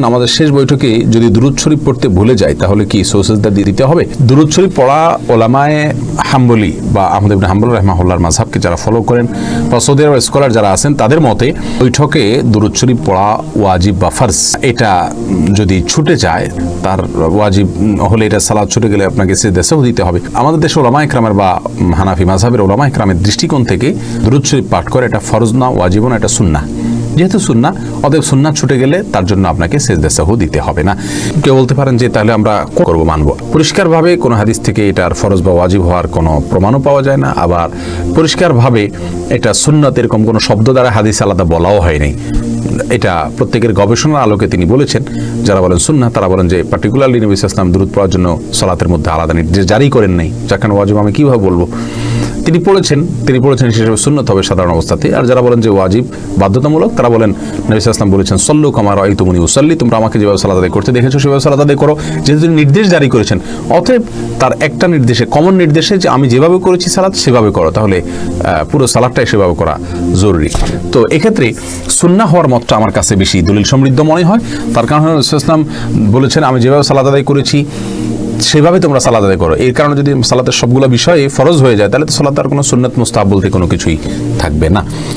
আমাদের শেষ বৈঠকে যদি দুরূদ শরীফ পড়তে ভুলে যায় তাহলে কি সুজদা দিয়ে দিতে হবে? দুরূদ শরীফ পড়া ওলামায়ে হাম্বলি বা আহমদ ইবনে হাম্বল রাহিমাহুল্লাহর মাযহাবকে যারা ফলো করেন বা সৌদি আরবের স্কলার যারা আছেন তাদের মতে বৈঠকে দুরূদ শরীফ পড়া ওয়াজিব বা ফরজ। এটা যদি ছুটে যায়, তার ওয়াজিব হলে এটা সালাত ছুটে গেলে আপনাকে সিজদা সাহু দিতে হবে। আমাদের দেশে ওলামায়ে কেরামের বা হানাফি মাযহাবের ওলামায়ে কেরামের দৃষ্টিকোণ থেকে দুরূদ শরীফ পাঠ করে এটা ফরজ না, ওয়াজিব না, এটা সুন্নাহ। যেহেতু সুন্নাহ, অতএব সুন্নাহ ছুটে গেলে তার জন্য আপনাকে সিজদা সাহু দিতে হবে না। কেউ বলতে পারেন যে তাহলে আমরা করব, মানব। পরিষ্কারভাবে কোনো হাদিস থেকে এটার ফরজ বা ওয়াজিব হওয়ার কোনো প্রমাণও পাওয়া যায় না। আবার পরিষ্কারভাবে এটা সুন্নাত এরকম কোনো শব্দ দ্বারা হাদিস আলাদা বলাও হয়নি। এটা প্রত্যেকের গবেষণার আলোকে তিনি বলেছেন। যারা বলেন সুন্নাহ তারা বলেন যে পার্টিকুলারলি নবী সাল্লাল্লাহু আলাইহি ওয়াসাল্লাম দুরূদ পড়ার জন্য সালাতের মধ্যে আলাদা নির্দেশ জারি করেন নাই, যাকে ওয়াজিব আমি কিভাবে বলবো। তিনি পড়েছেন হিসেবে সুন্নাত হবে সাধারণ অবস্থাতে। আর যারা বলেন যে ওয়াজিব বাধ্যতামূলক, তারা বলেন নবী সাল্লাল্লাহু আলাইহি ওয়াসাল্লাম বলেছেন সল্লু কামা রাআইতুমুনি উসাল্লি, তোমরা আমাকে যেভাবে সালাত আদায় করতে দেখেছো সেভাবে সালাত আদায় করো। যেহেতু তিনি নির্দেশ জারি করেছেন, অতএব তার একটা নির্দেশে, কমন নির্দেশে যে আমি যেভাবে করেছি সালাত সেভাবে করো, তাহলে পুরো সালাতটাই সেভাবে করা জরুরি। তো এক্ষেত্রে সুন্নাহ হওয়ার মতটা আমার কাছে বেশি দলিল সমৃদ্ধ মনে হয়। তার কারণ নবী সাল্লাল্লাহু আলাইহি ওয়াসাল্লাম বলেছেন আমি যেভাবে সালাত আদায় করেছি সেভাবে তোমরা সালাত আদায় করো। এর কারণে যদি সালাতের সবগুলো বিষয়ে ফরজ হয়ে যায় তাহলে তো সালাত আর কোনো সুন্নাত মুস্তাহাব বলতে কোনো কিছুই থাকবে না।